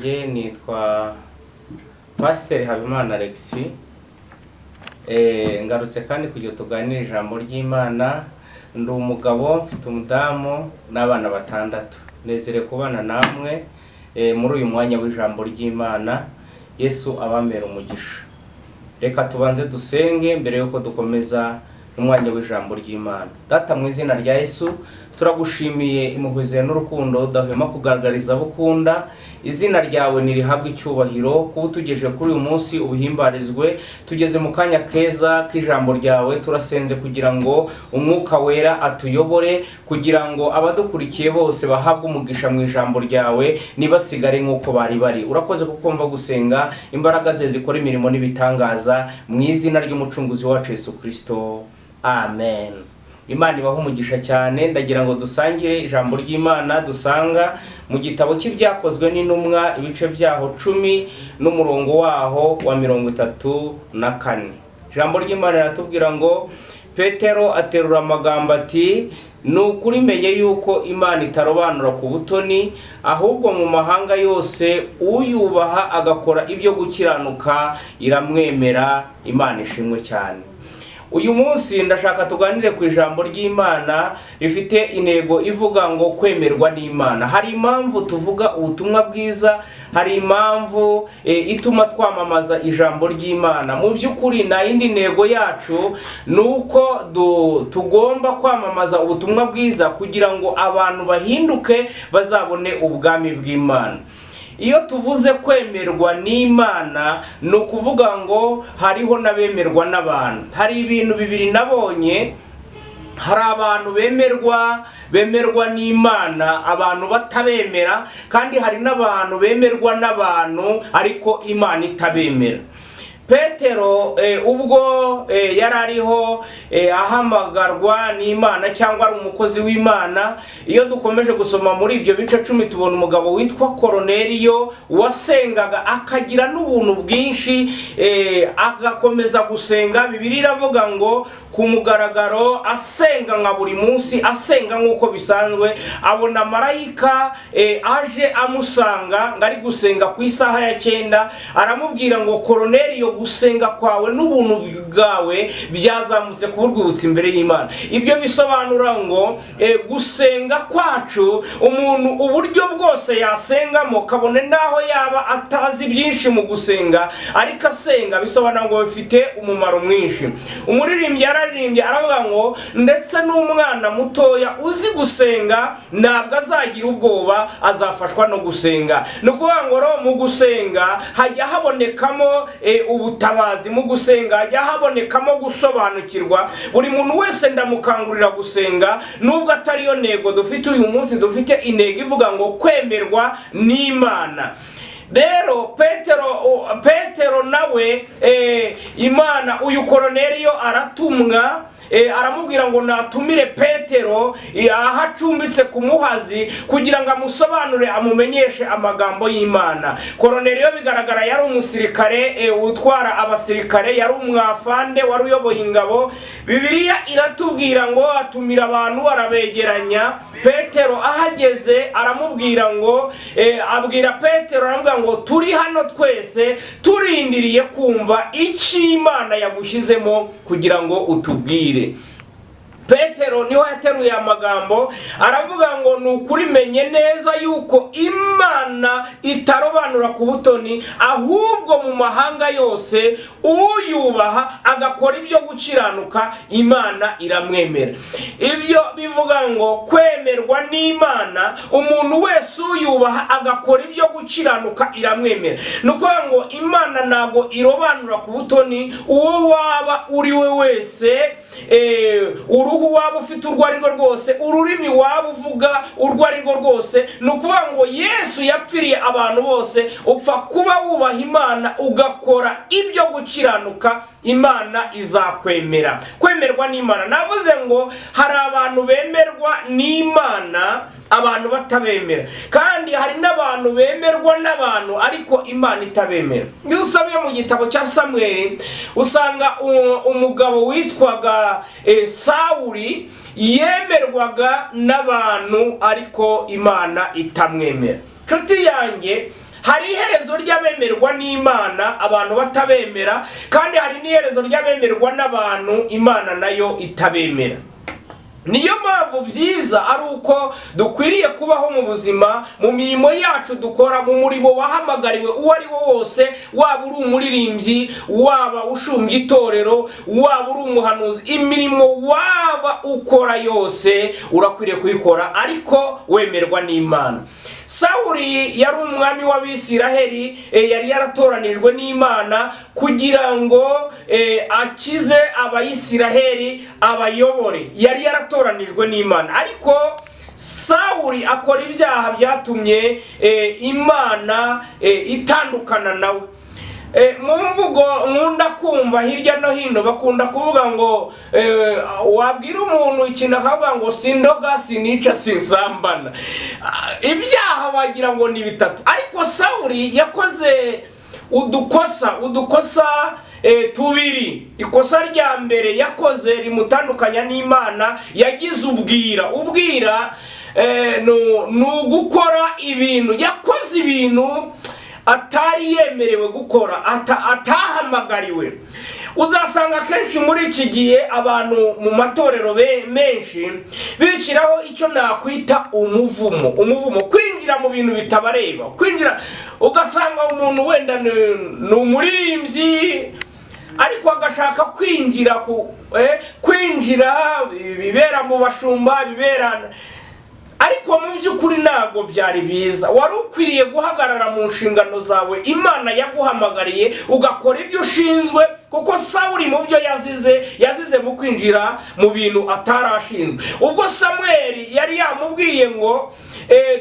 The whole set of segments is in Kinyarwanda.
yanjye nitwa Pasiteri Habimana Alexis. Ngarutse kandi kugira tuganire ijambo ry'Imana. Ndi umugabo mfite umudamu n'abana 6. Nezere kubana namwe muri uyu mwanya w'ijambo ry'Imana. Yesu abambera umugisha. Reka tubanze dusenge mbere yuko dukomeza umwanya w'ijambo ry'Imana. Data mu izina rya Yesu turagushimiye impuhwe n'urukundo udahwema kugaragariza bukunda. Izina ryawe nirihabwe icyubahiro kuba tugeje kuri uyu munsi ubihimbarizwe. Tugeze mu kanya keza k'ijambo ryawe, turasenze kugira ngo umwuka wera atuyobore, kugira ngo abadukurikiye bose bahabwe umugisha mu ijambo ryawe, nibasigare nk'uko bari bari. Urakoze kuko mva gusenga, imbaraga ze zikora imirimo n'ibitangaza mu izina ry'umucunguzi wacu Yesu Kristo. Amen. Imana ibaho umugisha cyane. Ndagira ngo dusangire ijambo ry'Imana dusanga mu gitabo cy'ibyakozwe n'intumwa ibice byaho 10 n'umurongo waho wa 34. Ijambo ry'Imana riratubwira ngo Petero aterura amagambo ati, nukuri menye yuko Imana itarobanura ku butoni, ahubwo mu mahanga yose uyubaha agakora ibyo gukiranuka iramwemera. Imana ishimwe cyane. Uyu munsi ndashaka tuganire ku ijambo ry'Imana rifite intego ivuga ngo kwemerwa n'Imana. Hari impamvu tuvuga ubutumwa bwiza, hari impamvu ituma twamamaza ijambo ry'Imana. Mu by'ukuri na yindi ntego yacu nuko tugomba kwamamaza ubutumwa bwiza kugira ngo abantu bahinduke bazabone ubwami bw'Imana. Iyo tuvuze kwemerwa n'Imana no kuvuga ngo hariho nabemerwa n'abantu. Hari ibintu bibiri nabonye. Hari abantu bemerwa n'Imana, abantu batabemera, kandi hari n'abantu bemerwa n'abantu ariko Imana itabemera. Petero ubwo yarariho ahamagarwa n'Imana cyangwa ari umukozi w'Imana, iyo dukomeje gusoma muri ibyo bice 10 tubona umugabo witwa Korneliyo wasengaga akagira n'ubuntu bwinshi, agakomeza gusenga. Bibiliya iravuga ngo ku mugaragaro asenga nka buri munsi, asenga nk'uko bisanzwe. Abona marayika aje amusanga ngari gusenga ku isaha ya 9, aramubwira ngo Korneliyo, gusenga kwawe n'ubuntu bwawe byazamutse ku burwibutsi imbere y'Imana. Ibyo bisobanura ngo gusenga kwacu, umuntu uburyo bwose yasengamo kabone naho yaba atazi byinshi mu gusenga, ariko asenga bisobanura ngo bifite umumaro mwinshi. Umuririmbyi yararirimbye aravuga ngo ndetse n'umwana mutoya uzi gusenga ntabwo azagira ubwoba, azafashwa no gusenga. Nukuvuga ngo mu gusenga hajya habonekamo ubutabazi, mu gusenga hajya habonekamo gusobanukirwa. Buri muntu wese ndamukangurira gusenga, nubwo atariyo ntego dufite uyu munsi. Dufite intego ivuga ngo kwemerwa n'Imana. Rero Petero nawe Imana, uyu Korneliyo aratumwa, aramubwira ngo natumire Petero aho acumbitse ku muhazi kugira ngo amusobanure, amumenyeshe amagambo y'Imana. Korneliyo bigaragara yari umusirikare utwara abasirikare, yari umwafande wari uyoboye ingabo. Bibiliya iratubwira ngo atumira abantu arabegeranya. Petero ahageze aramubwira ngo abwira Petero, aramubwira ngo turi hano twese turindiriye kumva icyo Imana yagushyizemo kugira ngo utubwire. Petero niho yateruye amagambo aravuga ngo nukuri menye neza yuko Imana itarobanura ku butoni, ahubwo mu mahanga yose uyubaha agakora ibyo gukiranuka Imana iramwemera. Ibyo bivuga ngo kwemerwa n'Imana, umuntu wese uyubaha agakora ibyo gukiranuka iramwemera. Nukuvuga ngo Imana ntago irobanura ku butoni. Uwo waba uri we wese, uruhu waba ufite urwo ari rwo rwose, ururimi waba uvuga urwo ari rwo rwose, nukuvuga ngo Yesu yapfiriye abantu bose. Upfa kuba wubaha Imana ugakora ibyo gukiranuka, Imana izakwemera. Kwemerwa n'Imana, navuze ngo hari abantu bemerwa n'Imana, abantu batabemera, kandi hari n'abantu bemerwa n'abantu ariko Imana itabemera. Iyo usomye mu gitabo cya Samweli usanga umugabo witwaga Sawuli yemerwaga n'abantu ariko Imana itamwemera. Nshuti yanjye, hari iherezo ry'abemerwa n'Imana abantu batabemera, kandi hari n'iherezo ry'abemerwa n'abantu Imana nayo itabemera. Niyo mpamvu byiza ari uko dukwiriye kubaho mu buzima, mu mirimo yacu dukora, mu murimo wahamagariwe uwo ari wo wose, waba uri umuririmbyi, waba ushumbye itorero, waba uri umuhanuzi, imirimo waba ukora yose urakwiriye kuyikora ariko wemerwa n'Imana. Sawuli yari umwami w'Abisiraheli, yari yaratoranijwe n'Imana kugira ngo akize Abayisiraheli, abayobore. Yari yaratoranijwe n'Imana, ariko Sawuli akora ibyaha byatumye Imana itandukana nawe. Mu mvugo nkunda kumva hirya no hino bakunda kuvuga ngo wabwira umuntu ikintu akavuga ngo sindoga, sinica, sinsambana. Ibyaha wagira ngo ni bitatu, ariko Sawuli yakoze udukosa tubiri. Ikosa rya mbere yakoze rimutandukanya n'Imana, yagize ubwira ni ugukora ibintu, yakoze ibintu atari yemerewe gukora, atahamagariwe. Uzasanga kenshi muri iki gihe abantu mu matorero menshi bishyiraho icyo nakwita umuvumo, kwinjira mu bintu bitabareba, ugasanga umuntu wenda ni umuririmbyi ariko agashaka kwinjira bibera mu bashumba, bibera, ariko mu by'ukuri ntabwo byari biza. Wari ukwiriye guhagarara mu nshingano zawe Imana yaguhamagariye, ugakora ibyo ushinzwe, kuko Sawuli mu byo yazize mu kwinjira mu bintu atarashinzwe. Ubwo Samweli yari yamubwiye ngo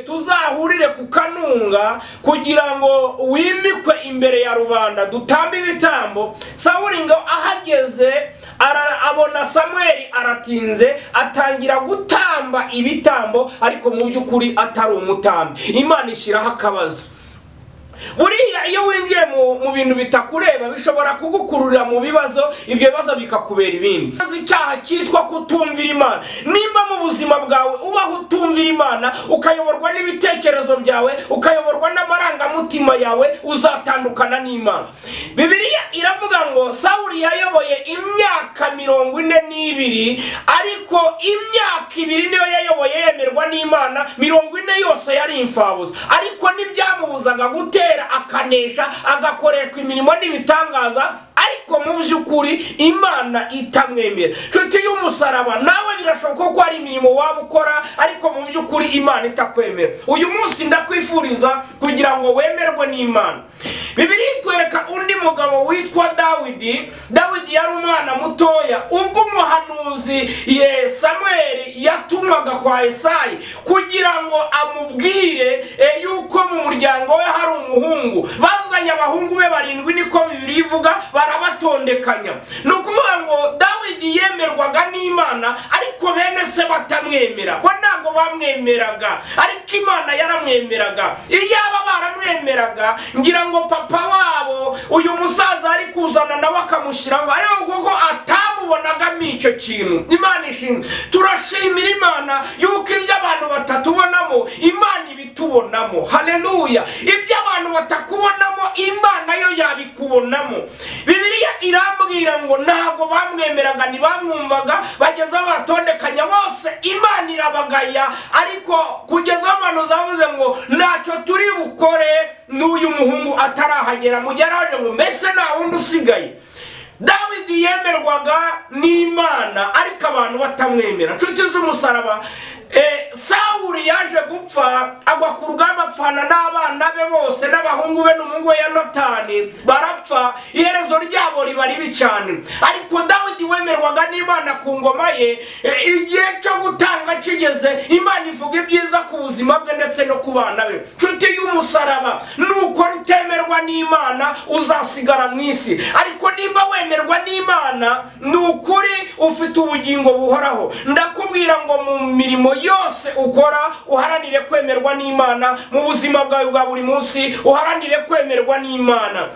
tuzahurire ku kanunga kugira ngo wimikwe imbere ya rubanda dutambe ibitambo, Sawuli ngo ahageze abona Samweli aratinze, atangira gutamba ibitambo, ariko mu by'ukuri atari umutambi. Imana ishyiraho akabazo. Buriya iyo winjiye mu bintu bitakureba bishobora kugukururira mu bibazo, ibyo bibazo bikakubera ibindi. Icyaha cyitwa kutumvira Imana. Nimba mu buzima bwawe ubaho utumvira Imana, ukayoborwa n'ibitekerezo byawe, ukayoborwa n'amarangamutima yawe, uzatandukana n'Imana. Bibiliya iravuga ngo Sawuli yayoboye imyaka 42, ariko imyaka 2 niyo yayoboye yemerwa n'Imana, 40 yose yari imfabuza. Ariko nibyamubuzaga gutera akanesha, agakoreshwa imirimo n'ibitangaza, ariko mu by'ukuri Imana itamwemera. Nshuti y'umusaraba, nawe birashoboka ko ari imirimo waba ukora ariko mu by'ukuri Imana itakwemera. Uyu munsi ndakwifuriza kugira ngo wemerwe n'Imana. Bibiliya itwereka undi mugabo witwa Dawidi. Dawidi yari umwana mutoya ubwo umuhanuzi Samweli yatumaga kwa Yesayi kugira ngo amubwire yuko mu muryango we hari umuhungu. Bazanye abahungu be 7, niko Bibiliya ivuga, barabatondekanya. Nukuvuga ngo Dawidi yemerwaga n'Imana, ariko bene se batamwemera. Bo ntago bamwemeraga, ariko Imana yaramwemeraga. Iyaba baramwemeraga, ngira ngo papa wabo uyu musaza ari kuzana nawe akamushyiraho, ariko kuko atamubonagamo icyo kintu. Imana ishimwe. Turashimira Imana yuko ibyo abantu batatubonamo Imana ibitubonamo. Haleluya. Ibyo abantu batakubonamo Imana yo yabikubonamo. Bibiliya irambwira ngo ntago bamwemeraga, ntibamwumvaga, bageza batondekanya bose Imana irabagaya, ariko kugeza abantu zavuze ngo ntacyo turi bukore n'uyu muhungu atarahagera. Mugeraje ngo mbese nta wundi usigaye. Dawidi yemerwaga n'Imana, ariko abantu batamwemera. Nshuti z'umusaraba, Sawuli yaje gupfa, agwa ku rugamba, apfana n'abana be bose n'abahungu be n'umuhungu we Yonatani, barapfa. Iherezo ryabo riba ribi cyane. Ariko Dawidi wemerwaga n'Imana ku ngoma ye, igihe cyo gutanga kigeze, Imana ivuga ibyiza ku buzima bwe ndetse no ku bana be. Nshuti y'umusaraba, nuko utemerwa n'Imana uzasigara mu isi, ariko nimba wemerwa n'Imana nukuri ufite ubugingo buhoraho. Ndakubwira ngo mu mirimo yose ukora uharanire kwemerwa n'Imana, mu buzima bwawe bwa buri munsi uharanire kwemerwa n'Imana.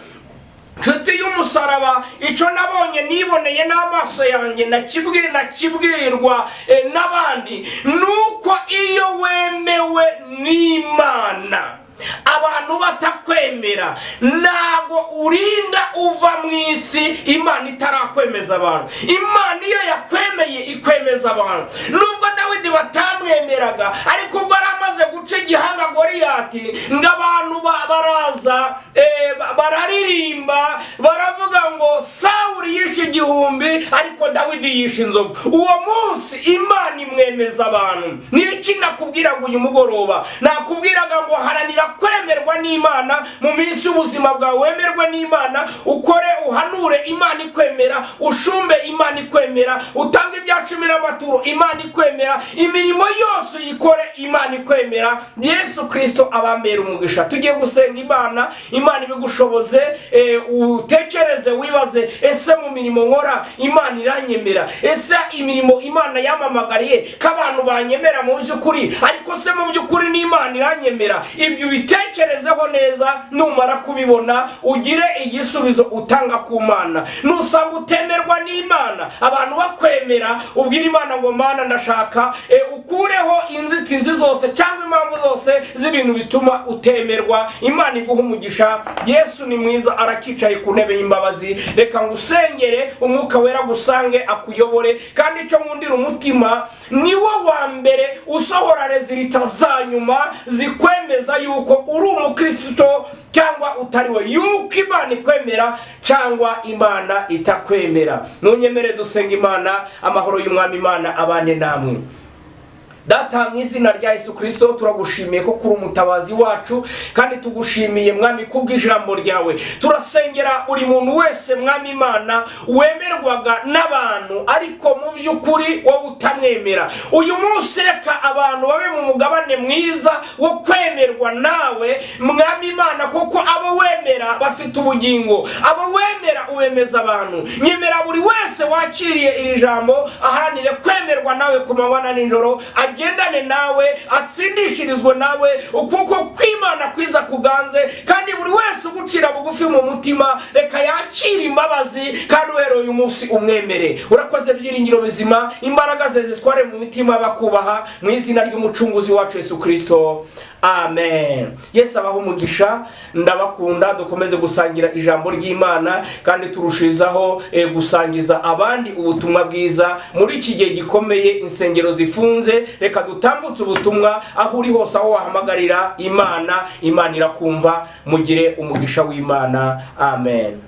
Nshuti y'umusaraba, icyo nabonye niboneye n'amaso yanjye, nakibwirwa n'abandi, nuko iyo wemewe n'Imana abantu batakwemera, ntabwo urinda uva mu isi Imana itarakwemeza abantu. Imana iyo yakwemeye ikwemeza abantu. Nubwo Dawidi batamwemeraga, ariko ubwo aramaze guca igihanga Goliyati, ngo abantu baraza bararirimba, baravuga ngo Sawuli yishe 1000 ariko Dawidi yishe inzovu. Uwo munsi Imana imwemeza abantu. Niki nakubwiraga uyu mugoroba? Nakubwiraga ngo haranira kwemerwa n'Imana mu minsi y'ubuzima bwawe. Wemerwe n'Imana, ukore uhanure Imana ikwemera, ushumbe Imana ikwemera, utange ibyacumi n'amaturo Imana ikwemera, imirimo yose uyikore Imana ikwemera. Yesu Kristo abambera umugisha. Tugiye gusenga Imana, Imana ibigushoboze. Utekereze wibaze, ese mu mirimo nkora Imana iranyemera? Ese imirimo Imana yamamagariye k'abantu banyemera mu by'ukuri? Ariko se mu by'ukuri n'Imana iranyemera? Ibyo bitekerezeho neza, numara kubibona ugire igisubizo utanga ku Mana. Nusanga utemerwa n'Imana, abantu bakwemera, ubwira Imana ngo Mana ndashaka ukureho inzitizi zose cyangwa impamvu zose z'ibintu bituma utemerwa. Imana iguha umugisha. Yesu ni mwiza, arakicaye ku ntebe y'imbabazi. Reka ngusengere, umwuka wera gusange akuyobore. Kandi icyo nkundira umutima, ni wo wa mbere usohora rezilita za nyuma zikwemeza yuko uri umukristo cyangwa utari we, yuko Imana ikwemera cyangwa Imana itakwemera. Nunyemere dusenga Imana. Amahoro y'Umwami Imana abane namwe. Data, mu izina rya Yesu Kristo turagushimiye ko kuri umutabazi wacu, kandi tugushimiye Mwami kubw'ijambo ryawe. Turasengera buri muntu wese Mwami Imana wemerwaga n'abantu ariko mu by'ukuri wowe utamwemera. Uyu munsi reka abantu babe mu mugabane mwiza wo kwemerwa nawe Mwami Imana, kuko abo wemera bafite ubugingo, abo wemera ubemeza abantu. Nyemera buri wese wakiriye iri jambo aharanire kwemerwa nawe ku manywa na nijoro, agendane nawe, atsindishirizwe nawe, ukuboko kw'Imana kwiza kuganze. Kandi buri wese ugucira bugufi mu mutima, reka yakire imbabazi, kandi uhereye uyu munsi umwemere. Urakoze byiringiro bizima, imbaraga ze zitware mu mitima bakubaha, mu izina ry'umucunguzi wacu Yesu Kristo. Amen. Yesu abaho umugisha. Ndabakunda. Dukomeze gusangira ijambo ry'Imana, kandi turushizaho gusangiza abandi ubutumwa bwiza muri iki gihe gikomeye, insengero zifunze. Reka dutambutse ubutumwa aho uri hose, aho wahamagarira Imana, Imana irakumva. Mugire umugisha w'Imana. Amen.